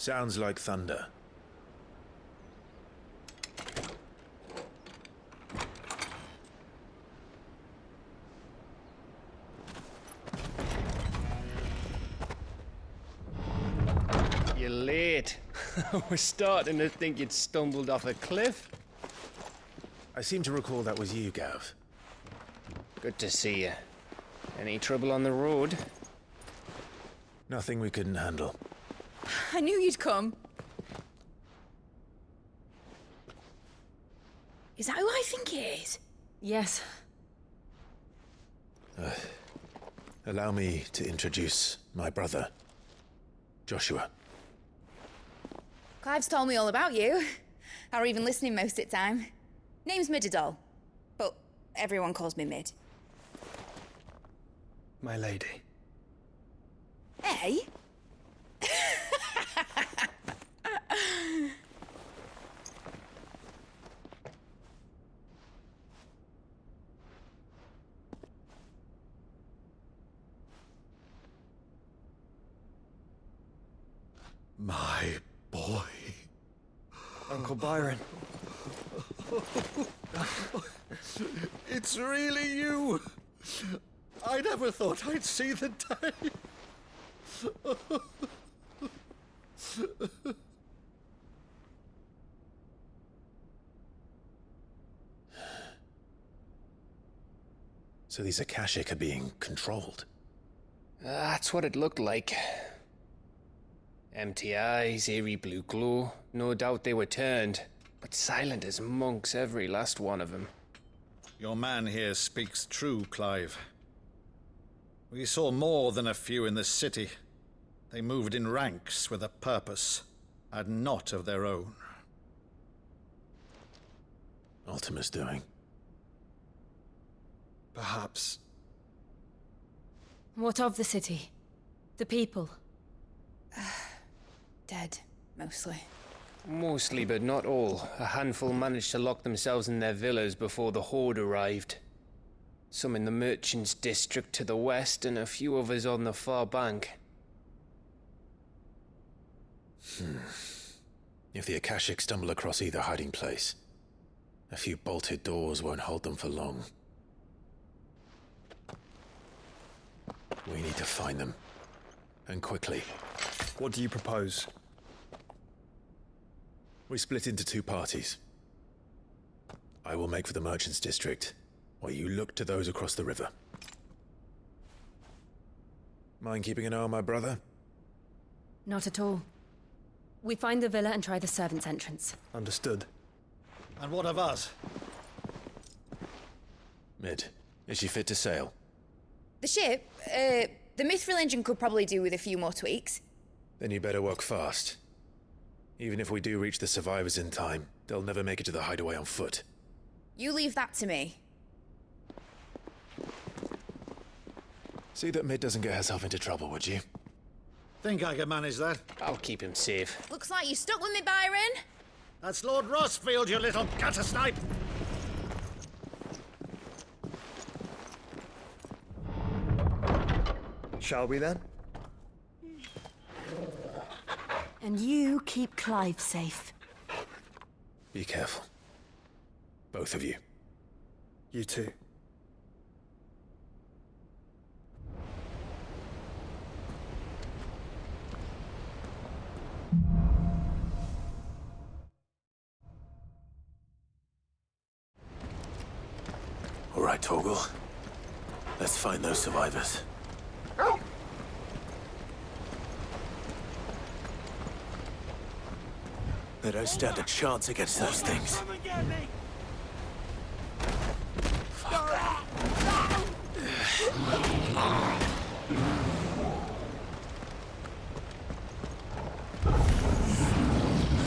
Sounds like thunder. You're late. I was starting to think you'd stumbled off a cliff. I seem to recall that was you, Gav. Good to see you. Any trouble on the road? Nothing we couldn't handle. I knew you'd come. Is that who I think it is? Yes. Allow me to introduce my brother, Joshua. Clive's told me all about you. Or even listening most of the time. Name's Midadol, but everyone calls me Mid. My lady. Hey? My boy. Uncle Byron. It's really you. I never thought I'd see the day. So these Akashic are being controlled. That's what it looked like. Empty eyes, eerie blue glow. No doubt they were turned, but silent as monks, every last one of them. Your man here speaks true, Clive. We saw more than a few in the city. They moved in ranks with a purpose, and not of their own. Ultima's doing. Perhaps. What of the city? The people? Dead, mostly. Mostly, but not all. A handful managed to lock themselves in their villas before the Horde arrived. Some in the Merchants' District to the west, and a few others on the far bank. If the Akashic stumble across either hiding place, a few bolted doors won't hold them for long. We need to find them. And quickly. What do you propose? We split into two parties. I will make for the Merchants' District, while you look to those across the river. Mind keeping an eye on my brother? Not at all. We find the villa and try the servants' entrance. Understood. And what of us? Mid, is she fit to sail? The ship, the Mithril engine could probably do with a few more tweaks. Then you better work fast. Even if we do reach the survivors in time, they'll never make it to the hideaway on foot. You leave that to me. See that Mid doesn't get herself into trouble, would you? Think I can manage that? I'll keep him safe. Looks like you stuck with me, Byron. That's Lord Rossfield, you little gutter snipe! Shall we then? And you keep Clive safe. Be careful. Both of you. You too. All right, Torgal. Let's find those survivors. They don't stand a chance against those things.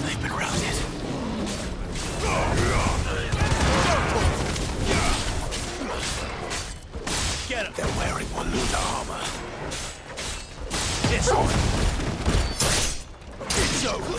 They've been routed. Get them! They're wearing Waluda armor. It's on! It's over!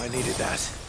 I needed that.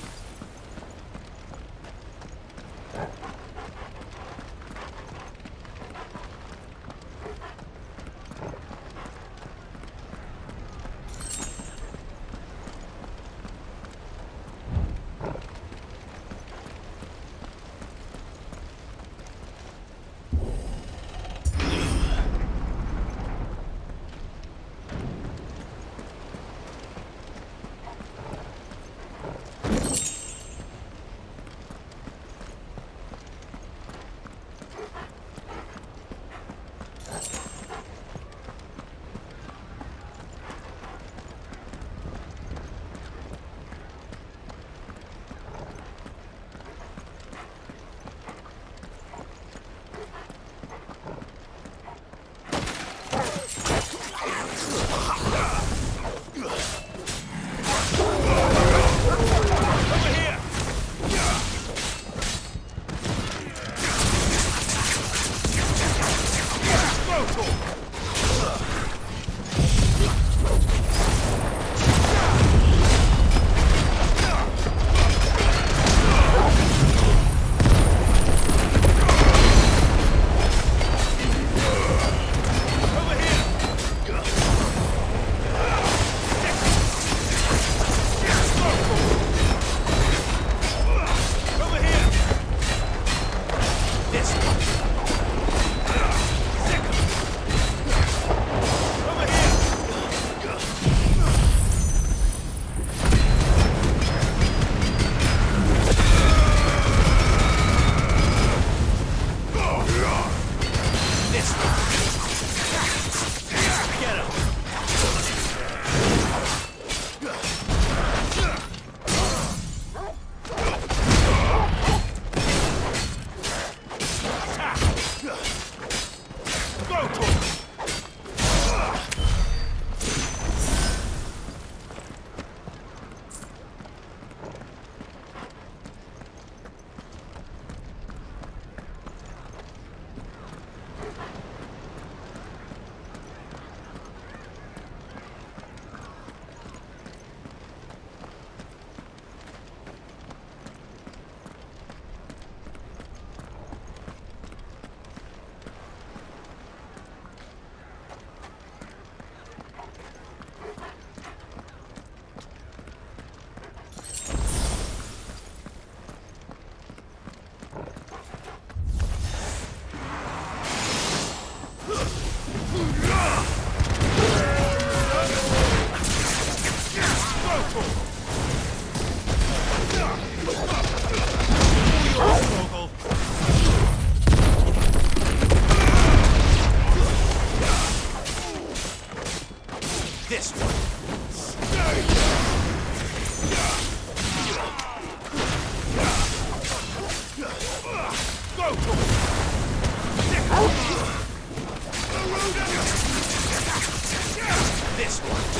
This one.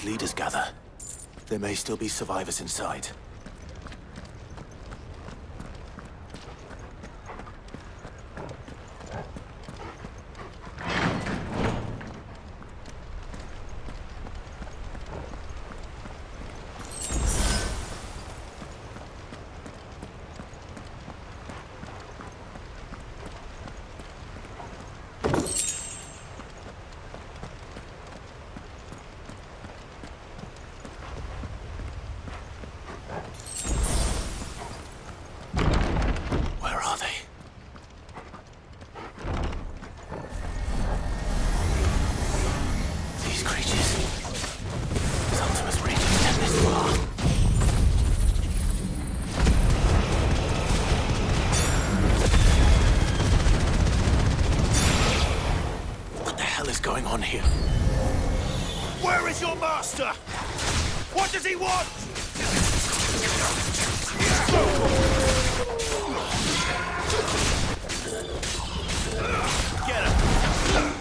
its leaders gather, there may still be survivors inside. Where is your master? What does he want? Get him!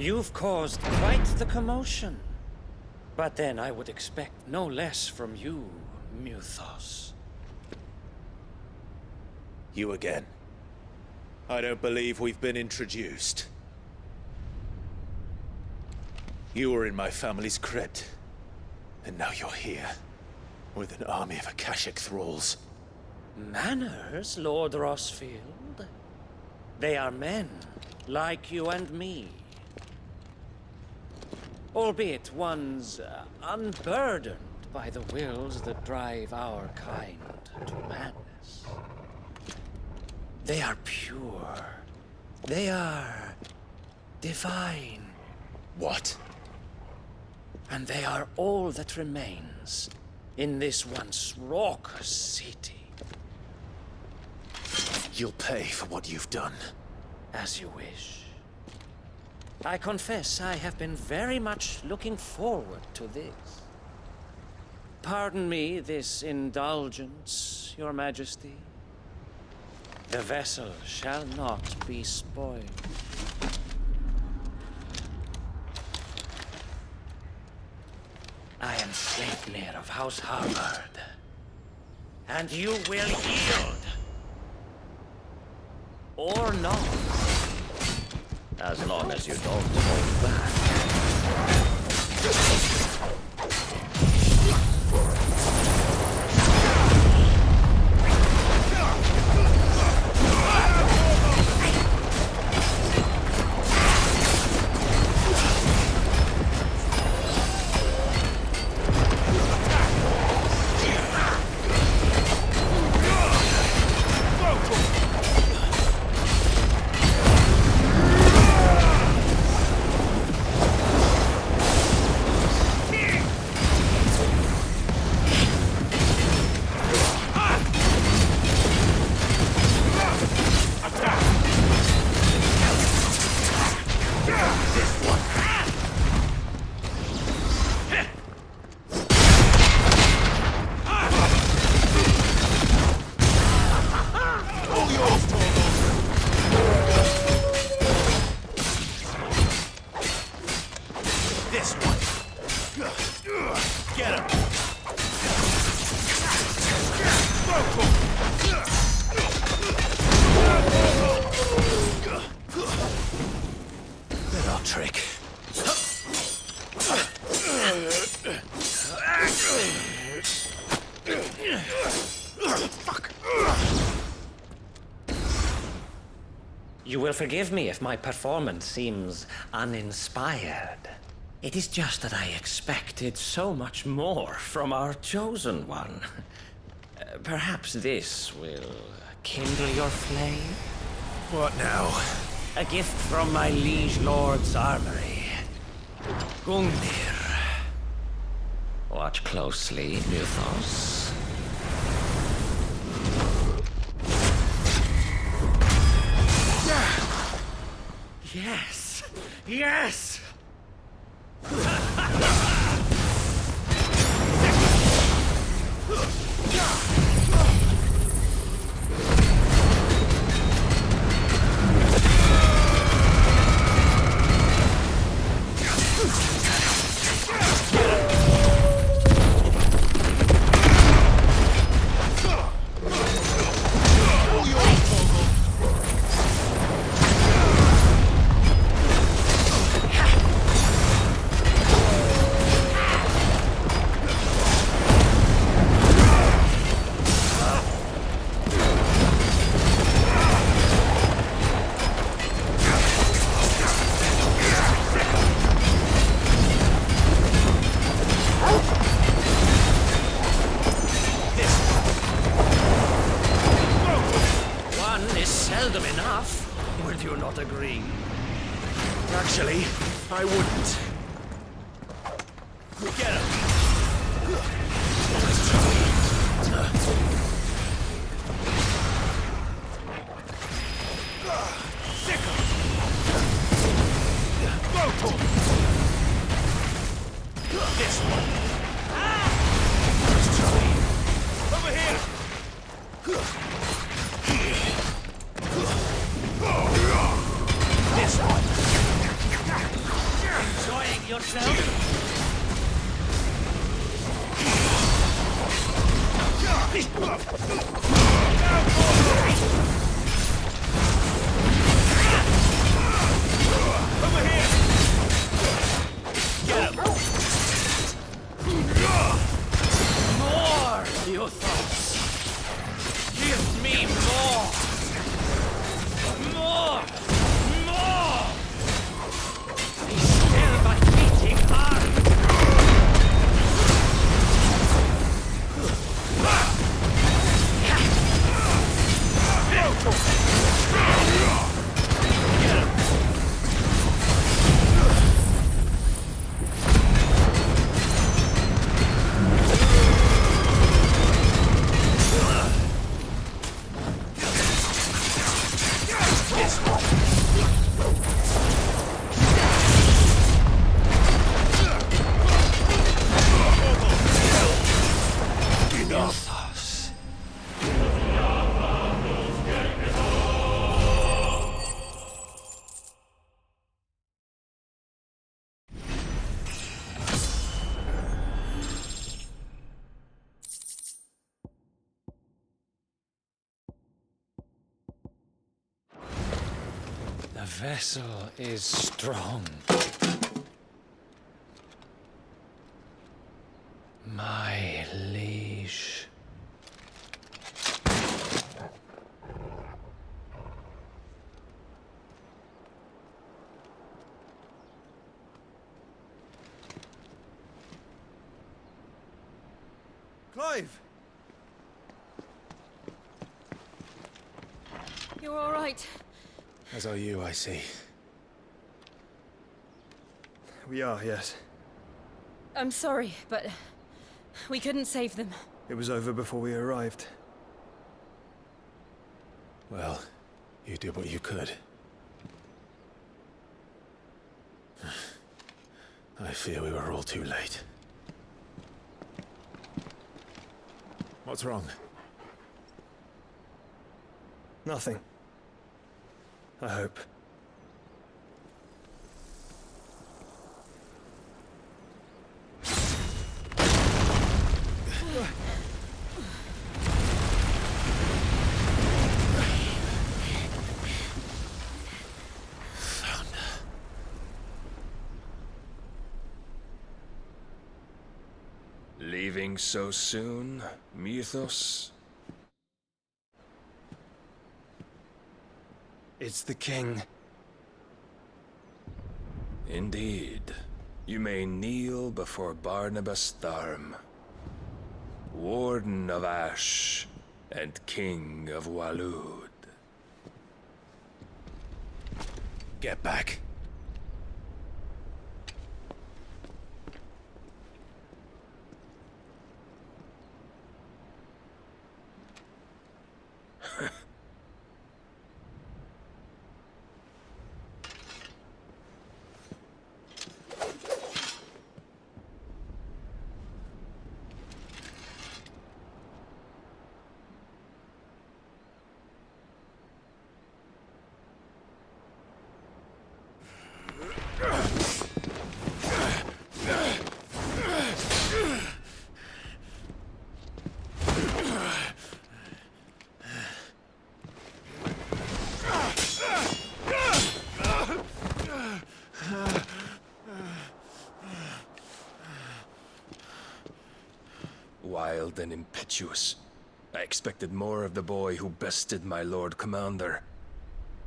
You've caused quite the commotion. But then I would expect no less from you, Muthos. You again. I don't believe we've been introduced. You were in my family's crypt, and now you're here, with an army of Akashic thralls. Manners, Lord Rossfield? They are men, like you and me. Albeit ones unburdened by the wills that drive our kind to madness. They are pure. They are divine. What? And they are all that remains in this once raucous city. You'll pay for what you've done. As you wish. I confess I have been very much looking forward to this. Pardon me this indulgence, Your Majesty. The vessel shall not be spoiled. I am Sleipnir of House Harvard, and you will yield. Or not. As long as you don't hold back. You will forgive me if my performance seems uninspired. It is just that I expected so much more from our chosen one. Perhaps this will kindle your flame? What now? A gift from my liege lord's armory. Gungnir. Watch closely, Mythos. Yes! Yes! Seldom enough. Would you not agree? Actually, I wouldn't. Get him! Sick him! Go for him! This one! Let's try. Over here! This one! Enjoying yourself? Over here! Get him! More, Mythos! Give me more! More! More! Be still my beating heart! The vessel is strong. My liege. Clive! You're all right. As are you, I see. We are, yes. I'm sorry, but we couldn't save them. It was over before we arrived. Well, you did what you could. I fear we were all too late. What's wrong? Nothing. I hope. Leaving so soon, Mythos? It's the king. Indeed. You may kneel before Barnabas Tharm, Warden of Ash and King of Waloed. Get back. wild and impetuous. I expected more of the boy who bested my Lord Commander.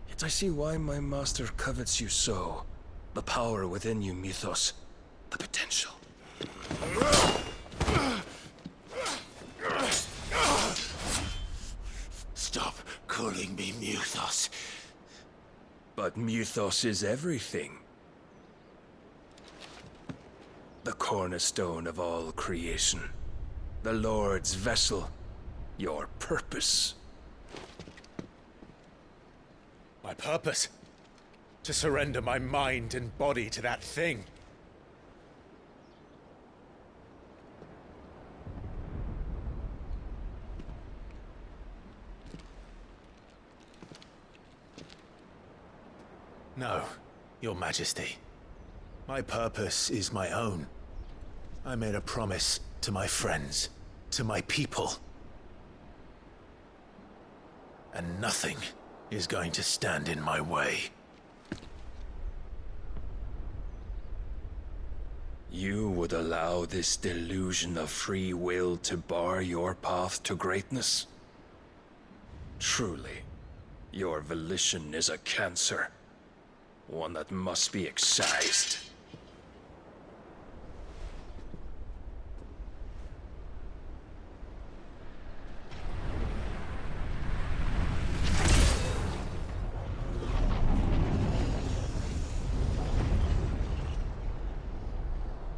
Yet I see why my master covets you so. The power within you, Mythos. The potential. Stop calling me Mythos. But Mythos is everything. The cornerstone of all creation. The Lord's vessel. Your purpose. My purpose? To surrender my mind and body to that thing. No, Your Majesty. My purpose is my own. I made a promise to my friends, to my people. And nothing is going to stand in my way. You would allow this delusion of free will to bar your path to greatness? Truly, your volition is a cancer. One that must be excised.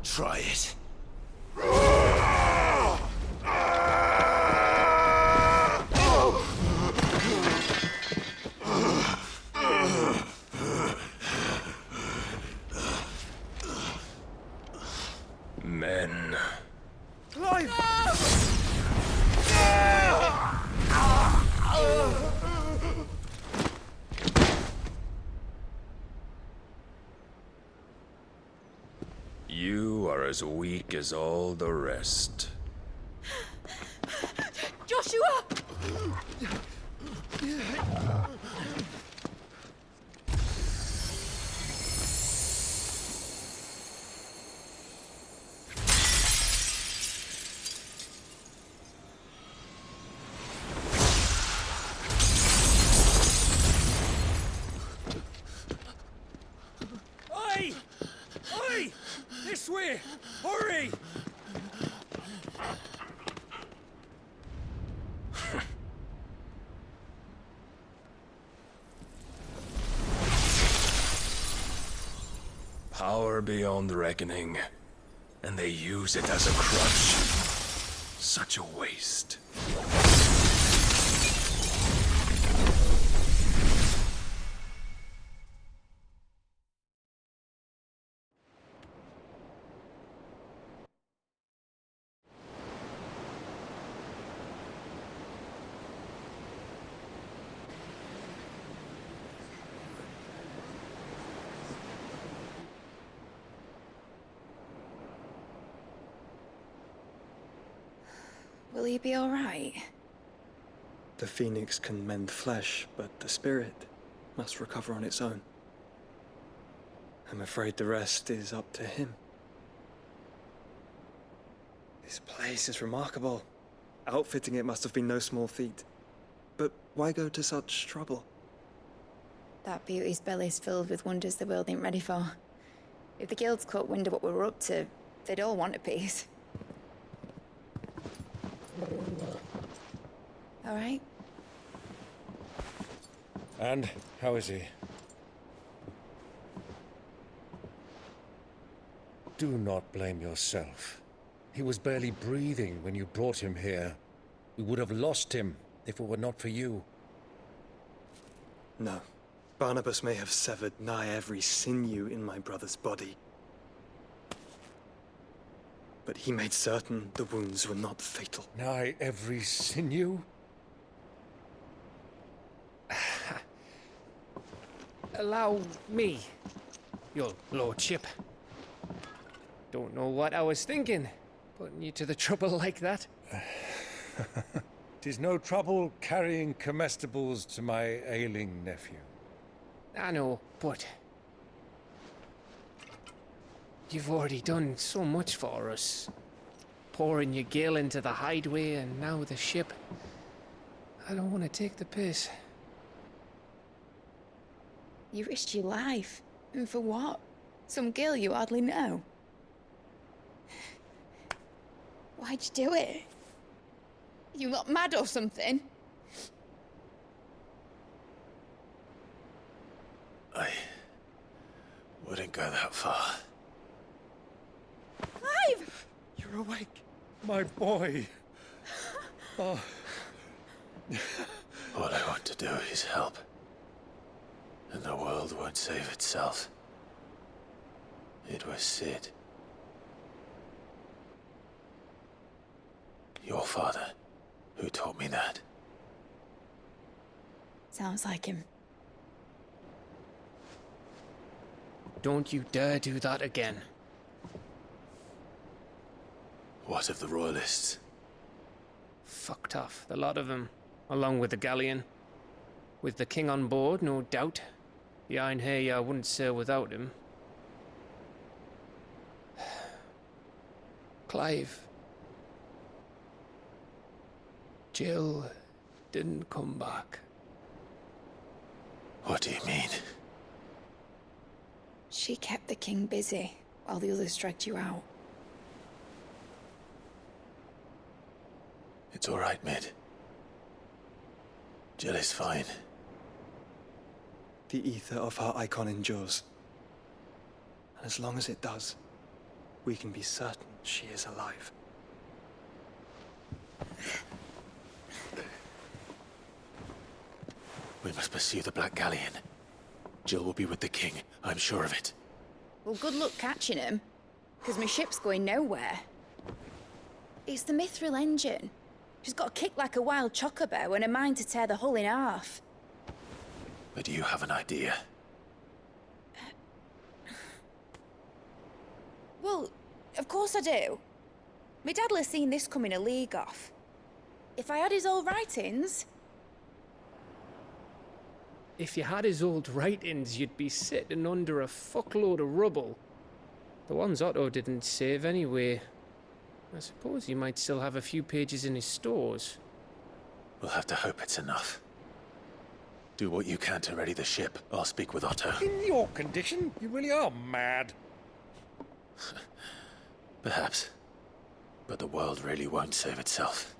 Try it. Men. You are as weak as all the rest. Joshua! Oi! Oi! This way! Hurry! Power beyond reckoning, and they use it as a crutch. Such a waste. Will he be all right? The phoenix can mend flesh, but the spirit must recover on its own. I'm afraid the rest is up to him. This place is remarkable. Outfitting it must have been no small feat. But why go to such trouble? That beauty's belly's filled with wonders the world ain't ready for. If the guilds caught wind of what we were up to, they'd all want a piece. All right? And how is he? Do not blame yourself. He was barely breathing when you brought him here. We would have lost him if it were not for you. No. Barnabas may have severed nigh every sinew in my brother's body. But he made certain the wounds were not fatal. Nigh every sinew? Allow me, your lordship. Don't know what I was thinking, putting you to the trouble like that. 'Tis no trouble carrying comestibles to my ailing nephew. I know, but you've already done so much for us. pouring your gale into the hideaway and now the ship. I don't want to take the piss. You risked your life. And for what? Some girl you hardly know. Why'd you do it? You not mad or something? I wouldn't go that far. Clive! You're awake, my boy. Oh. All I want to do is help. And the world won't save itself. It was Sid. Your father, who taught me that. Sounds like him. Don't you dare do that again. What of the Royalists? Fucked off, the lot of them, along with the galleon. With the king on board, no doubt. The Iron Hair wouldn't sail without him. Clive. Jill didn't come back. What do you mean? She kept the king busy while the others dragged you out. It's all right, Mid. Jill is fine. The ether of her icon endures. And as long as it does, we can be certain she is alive. We must pursue the Black Galleon. Jill will be with the king, I'm sure of it. Well, good luck catching him, because my ship's going nowhere. It's the Mithril engine. She's got a kick like a wild chocobo and a mind to tear the hull in half. But do you have an idea? Well, of course I do. My dad'll have seen this coming a league off. If I had his old writings... If you had his old writings, you'd be sitting under a fuckload of rubble. The ones Otto didn't save anyway. I suppose he might still have a few pages in his stores. We'll have to hope it's enough. Do what you can to ready the ship. I'll speak with Otto. In your condition, you really are mad. Perhaps. But the world really won't save itself.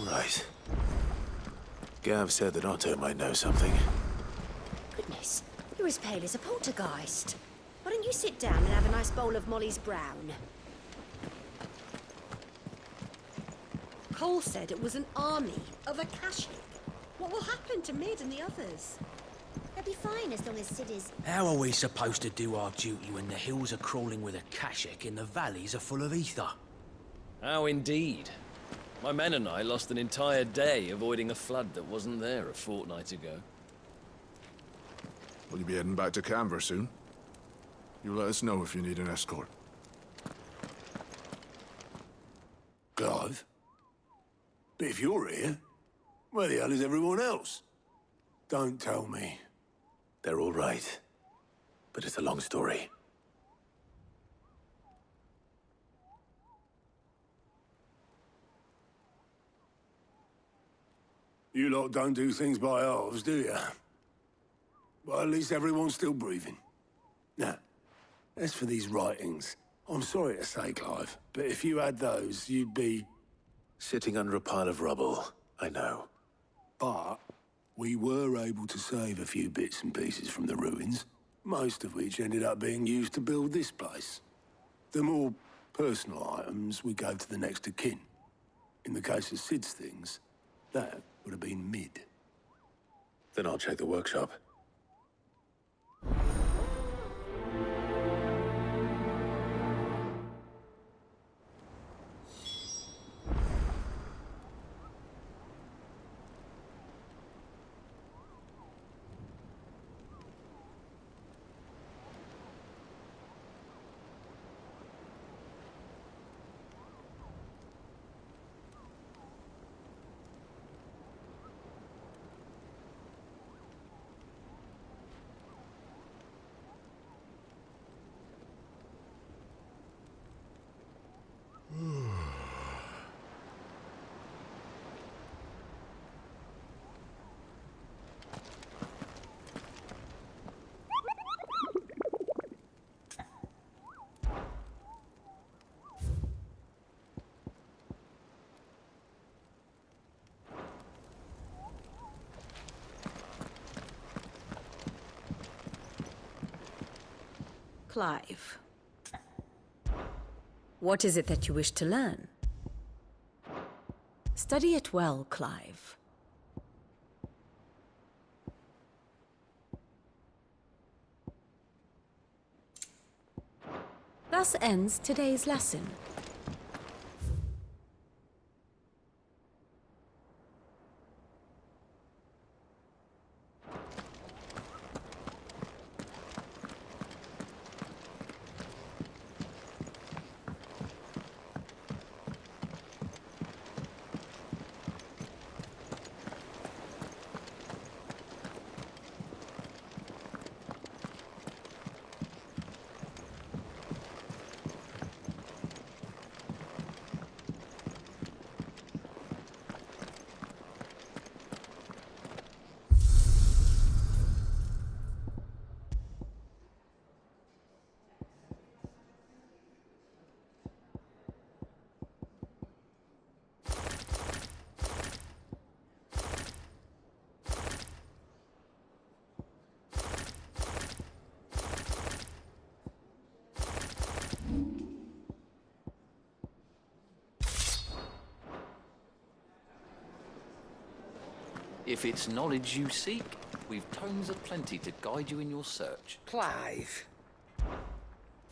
Right. Gav said that Otto might know something. Goodness, you're as pale as a poltergeist. Why don't you sit down and have a nice bowl of Molly's Brown? Cole said it was an army of Akashic. What will happen to Mid and the others? They'll be fine as long as Sid is... How are we supposed to do our duty when the hills are crawling with Akashic and the valleys are full of ether? How indeed. My men and I lost an entire day avoiding a flood that wasn't there a fortnight ago. Will you be heading back to Kanver soon? You let us know if you need an escort. Clive? But if you're here, where the hell is everyone else? Don't tell me. They're all right. But it's a long story. You lot don't do things by halves, do you? Well, at least everyone's still breathing. Now, as for these writings, I'm sorry to say, Clive, but if you had those, you'd be... Sitting under a pile of rubble, I know. But we were able to save a few bits and pieces from the ruins, most of which ended up being used to build this place. The more personal items we gave to the next of kin. In the case of Sid's things, that would have been Mid. Then I'll check the workshop. Clive. What is it that you wish to learn? Study it well, Clive. Thus ends today's lesson. If it's knowledge you seek, we've tomes aplenty to guide you in your search. Clive.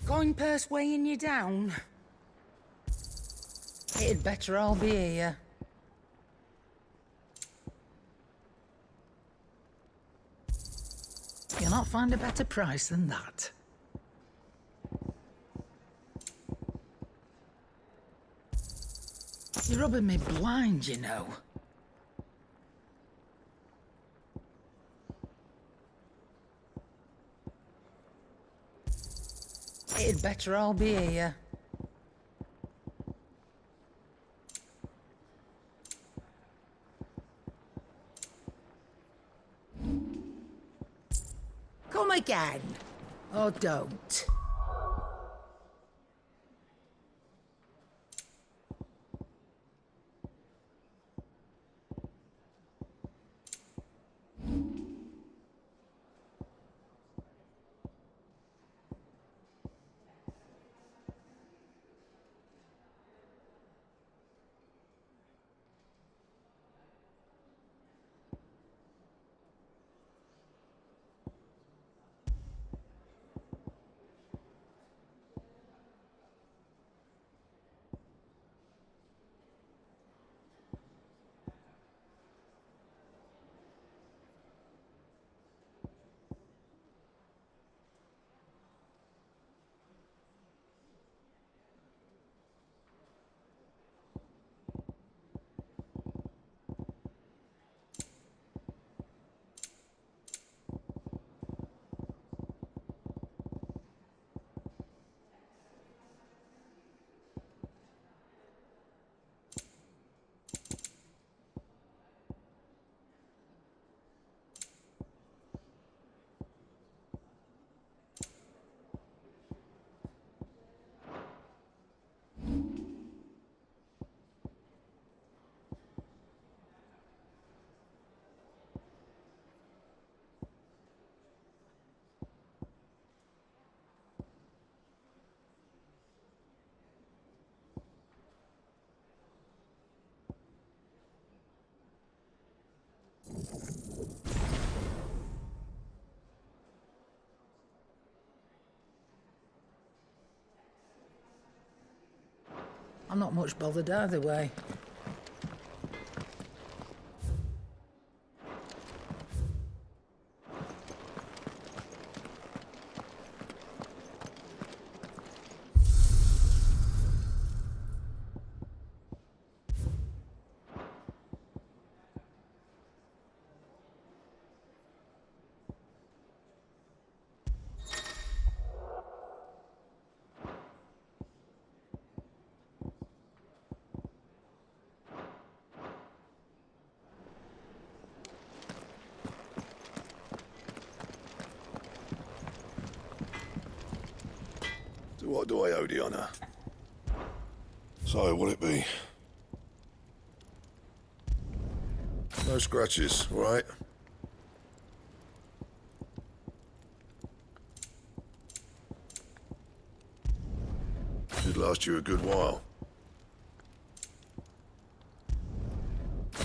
Coin purse weighing you down? It'd better all be here. You'll not find a better price than that. You're rubbing me blind, you know. It'd better all be here. Come again, or don't. I'm not much bothered either way. So what do I owe the honour? So, will it be? No scratches, all right? last you a good while.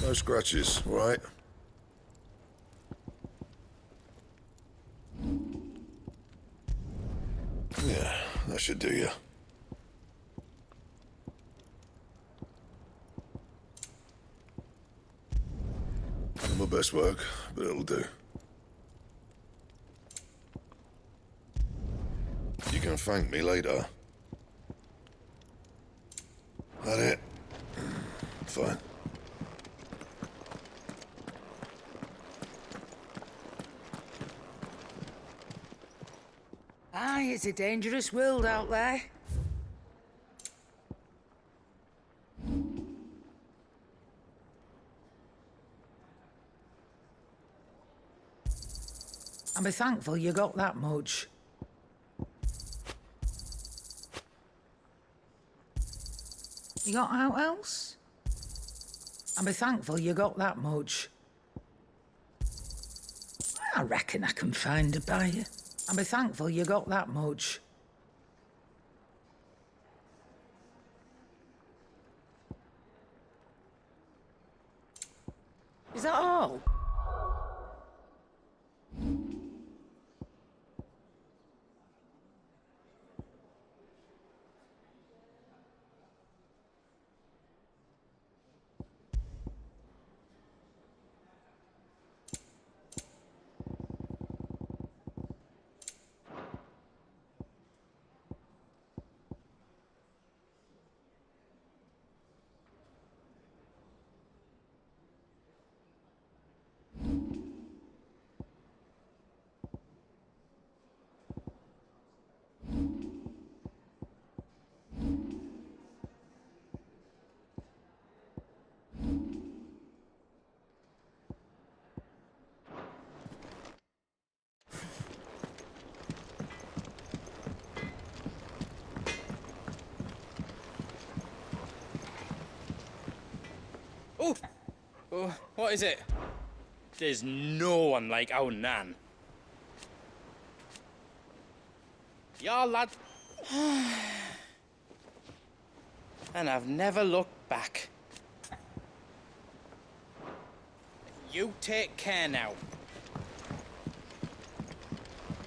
No scratches, all right? Yeah, that should do you. Not my best work, but it'll do. You can thank me later. That it? Fine. Aye, it's a dangerous world out there. And be thankful you got that much. You got out else? And be thankful you got that much. I reckon I can find a buyer. And be thankful you got that much. Is that all? Oh! Oh, what is it? There's no one like our Nan. Yeah, lad. And I've never looked back. You take care now.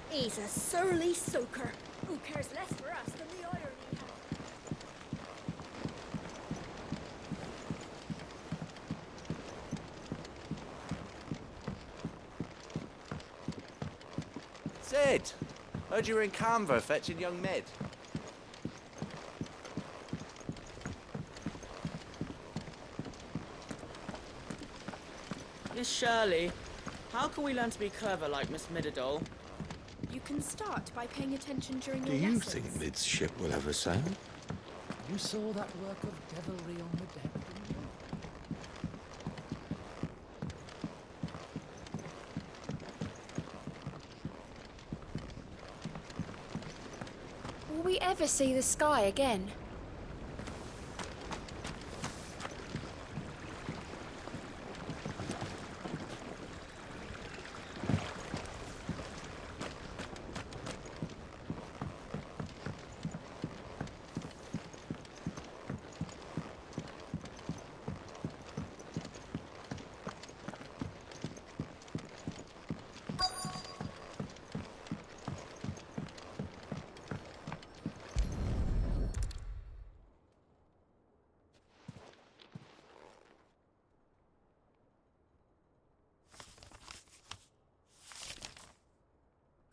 He's a surly soaker. Who cares less for us than the irony he had? Sid! Heard you were in Kanver fetching young Med. Miss Shirley, how can we learn to be clever like Miss Midadol? You can start by paying attention during Do your you lessons. think Mid's ship will ever sail? You saw that work of devilry on the deck, didn't you? Will we ever see the sky again?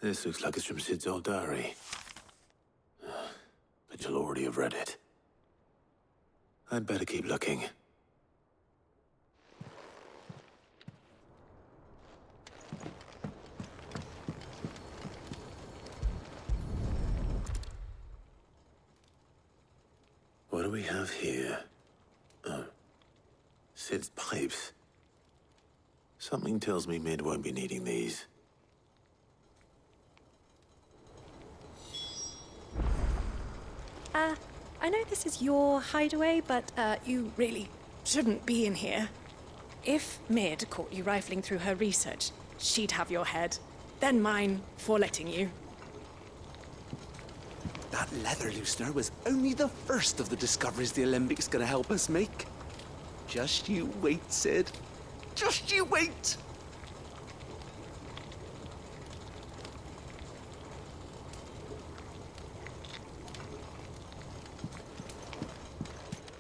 This looks like it's from Sid's old diary. But you'll already have read it. I'd better keep looking. What do we have here? Oh. Sid's pipes. Something tells me Mid won't be needing these. I know this is your hideaway, but you really shouldn't be in here. If Mid caught you rifling through her research, she'd have your head. Then mine for letting you. That leather loosener was only the first of the discoveries the Alembic gonna help us make. Just you wait, Sid. Just you wait!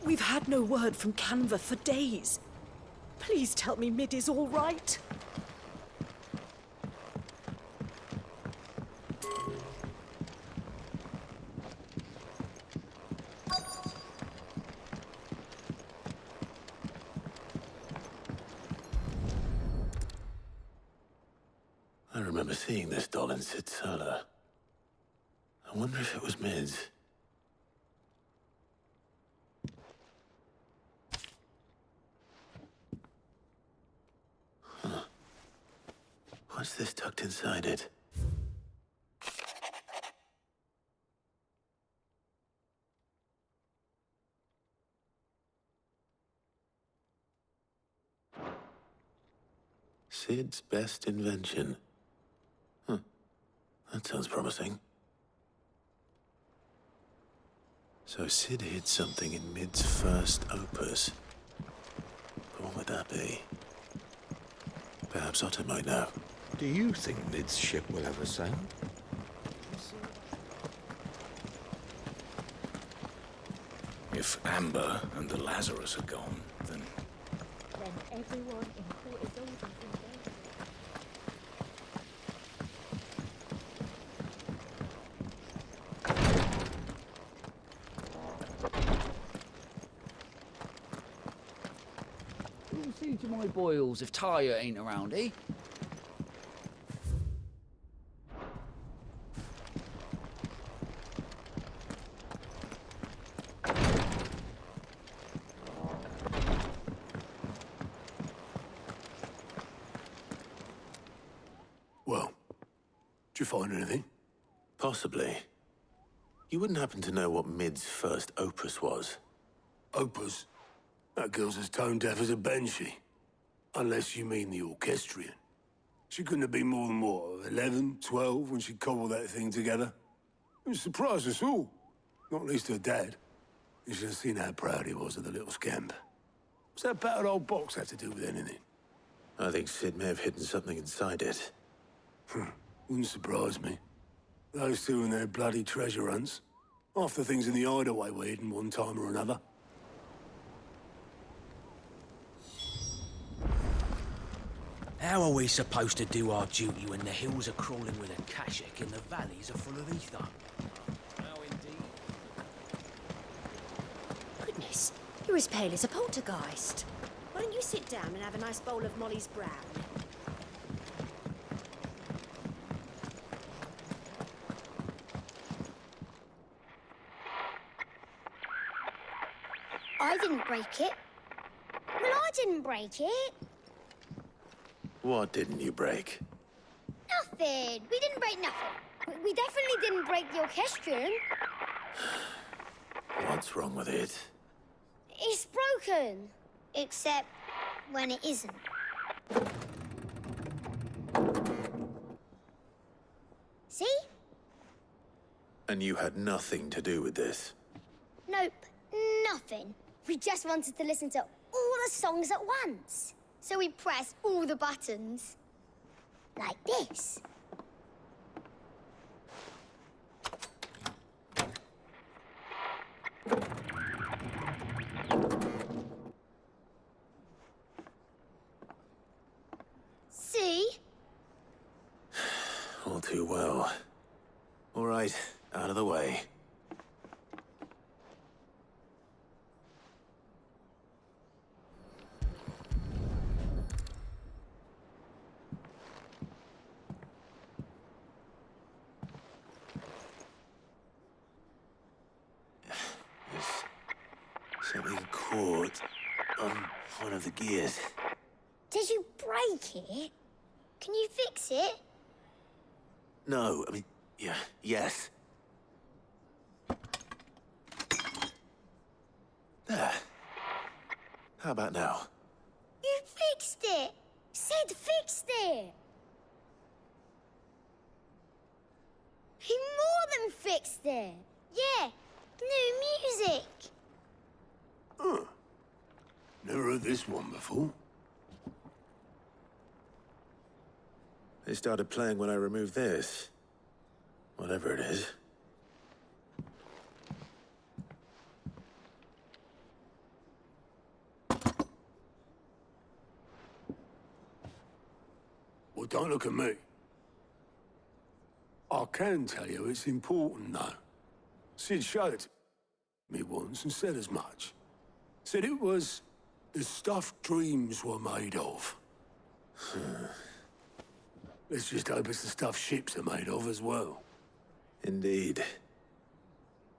We've had no word from Kanver for days. Please tell me Mid is all right. I remember seeing this doll in Sid's cellar. I wonder if it was Mid's. Huh. What's this tucked inside it? Sid's best invention. Huh. That sounds promising. So Sid hid something in Mid's first opus. But what would that be? Perhaps Otto might know. Do you think Mid's ship will ever sail? If Amber and the Lazarus are gone, then everyone in Port is older than Who'll see to my boils if Tyre ain't around, eh? Well, did you find anything? Possibly. You wouldn't happen to know what Mid's first opus was? Opus? That girl's as tone-deaf as a banshee. Unless you mean the orchestrion. She couldn't have been more than, what, 11, 12 when she cobbled that thing together? It surprised us all. Not least her dad. You should have seen how proud he was of the little scamp. What's that battered old box have to do with anything? I think Sid may have hidden something inside it. Wouldn't surprise me. Those two and their bloody treasure hunts. Half the things in the hideaway were hidden one time or another. How are we supposed to do our duty when the hills are crawling with a kashik and the valleys are full of ether? How indeed. Goodness, you're as pale as a poltergeist. Why don't you sit down and have a nice bowl of Molly's brown? I didn't break it. Well, I didn't break it. What didn't you break? Nothing. We didn't break nothing. We definitely didn't break the orchestrion. What's wrong with it? It's broken. Except when it isn't. See? And you had nothing to do with this? Nope. Nothing. We just wanted to listen to all the songs at once. So we pressed all the buttons. Like this. See? All too well. All right, out of the way. Something caught on one of the gears. Did you break it? Can you fix it? No, I mean, yeah, yes. There. How about now? You fixed it! Sid fixed it! He more than fixed it! this one before. They started playing when I removed this. Whatever it is. Well, don't look at me. I can tell you it's important, though. Sid showed it to me once and said as much. Said it was the stuff dreams were made of. Let's just hope it's the stuff ships are made of as well. Indeed.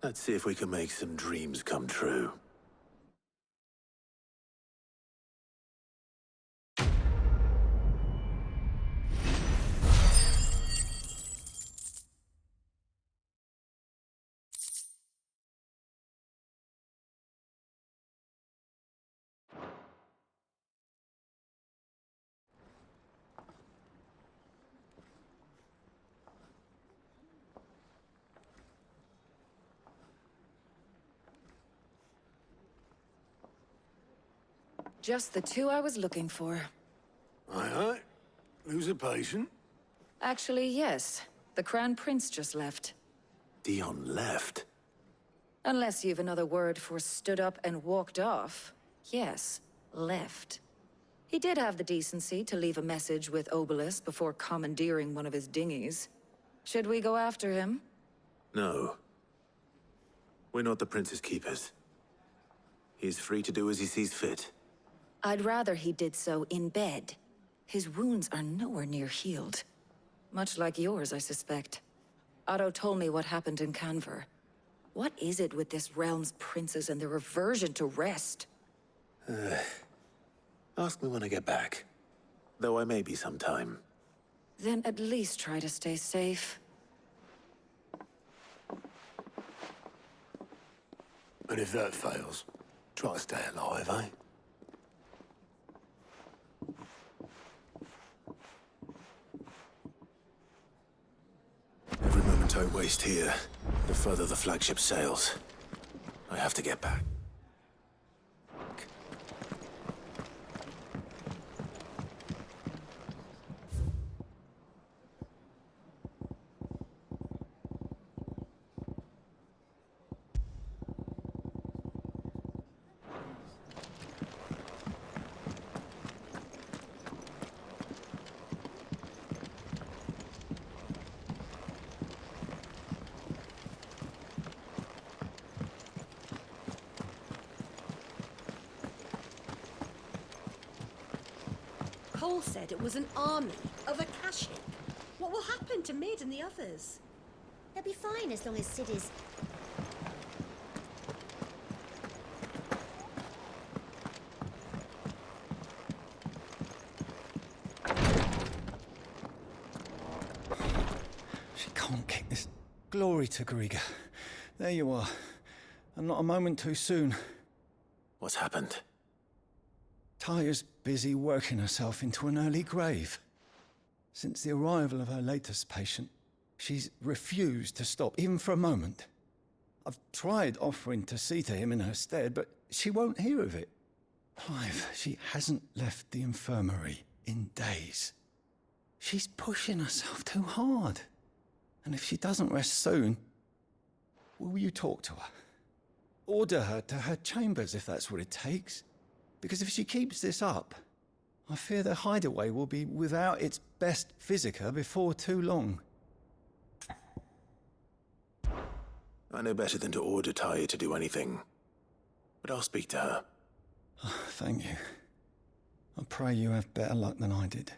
Let's see if we can make some dreams come true. Just the two I was looking for. Aye. Who's a patient? Actually, yes. The Crown Prince just left. Dion left? Unless you've another word for stood up and walked off. Yes, left. He did have the decency to leave a message with Obelisk before commandeering one of his dinghies. Should we go after him? No. We're not the Prince's keepers. He's free to do as he sees fit. I'd rather he did so in bed. His wounds are nowhere near healed. Much like yours, I suspect. Otto told me what happened in Kanver. What is it with this realm's princes and their aversion to rest? Ask me when I get back. Though I may be sometime. Then at least try to stay safe. And if that fails, try to stay alive, eh? Every moment I waste here, the further the flagship sails. I have to get back. Cole said it was an army of Akashic. What will happen to Mid and the others? They'll be fine as long as Sid is... She can't kick this. Glory to Griga. There you are. And not a moment too soon. What's happened? Taya's busy working herself into an early grave. Since the arrival of her latest patient, she's refused to stop, even for a moment. I've tried offering to see to him in her stead, but she won't hear of it. Clive, she hasn't left the infirmary in days. She's pushing herself too hard. And if she doesn't rest soon, will you talk to her? Order her to her chambers if that's what it takes. Because if she keeps this up, I fear the hideaway will be without its best physica before too long. I know better than to order Taya to do anything. But I'll speak to her. Oh, thank you. I pray you have better luck than I did.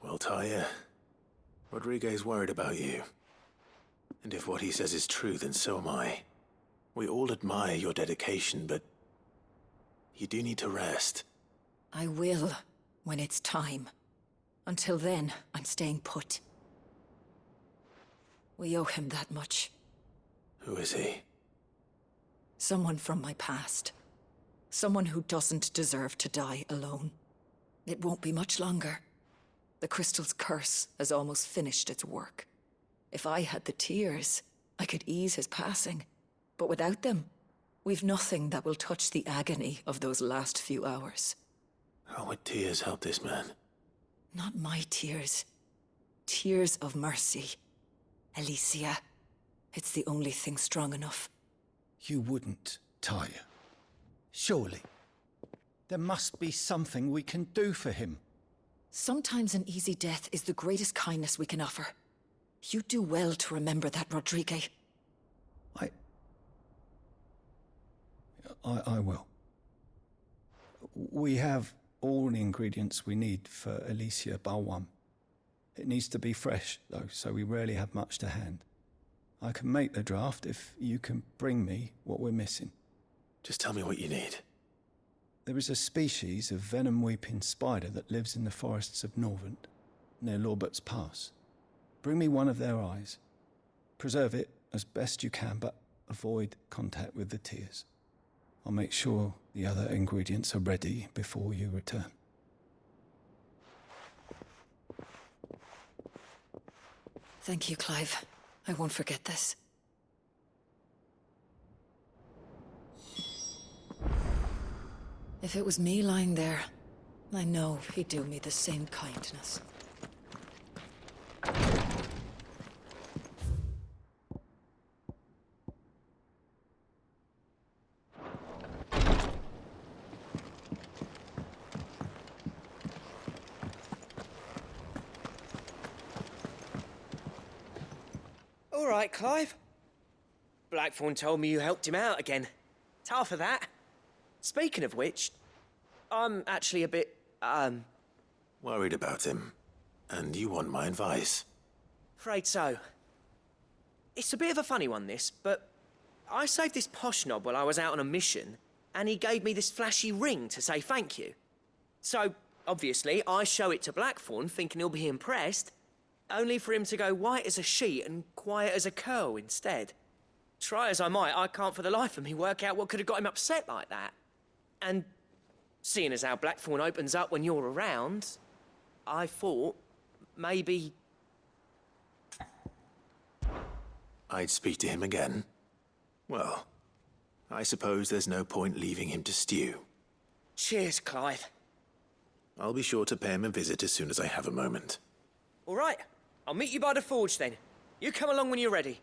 Well, Taya, Rodriguez worried about you. And if what he says is true, then so am I. We all admire your dedication, but you do need to rest. I will, when it's time. Until then, I'm staying put. We owe him that much. Who is he? Someone from my past. Someone who doesn't deserve to die alone. It won't be much longer. The crystal's curse has almost finished its work. If I had the tears, I could ease his passing. But without them, we've nothing that will touch the agony of those last few hours. How would tears help this man? Not my tears. Tears of mercy. Alicia, it's the only thing strong enough. You wouldn't, Tyre. Surely. There must be something we can do for him. Sometimes an easy death is the greatest kindness we can offer. You do well to remember that, Rodrigue. I will. We have all the ingredients we need for Alicia Balwam. It needs to be fresh, though, so we rarely have much to hand. I can make the draft if you can bring me what we're missing. Just tell me what you need. There is a species of venom-weeping spider that lives in the forests of Norvent, near Lorbert's Pass. Bring me one of their eyes. Preserve it as best you can, but avoid contact with the tears. I'll make sure the other ingredients are ready before you return. Thank you, Clive. I won't forget this. If it was me lying there, I know he'd do me the same kindness. All right, Clive. Blackthorn told me you helped him out again. Tough for that. Speaking of which, I'm actually a bit, Worried about him. And you want my advice? afraid so. It's a bit of a funny one, this, but I saved this posh knob while I was out on a mission, and he gave me this flashy ring to say thank you. So, obviously, I show it to Blackthorn, thinking he'll be impressed, only for him to go white as a sheet and quiet as a curl instead. Try as I might, I can't for the life of me work out what could have got him upset like that. And seeing as how Blackthorn opens up when you're around, I thought maybe... I'd speak to him again. Well, I suppose there's no point leaving him to stew. Cheers, Clive. I'll be sure to pay him a visit as soon as I have a moment. All right, I'll meet you by the forge then. You come along when you're ready.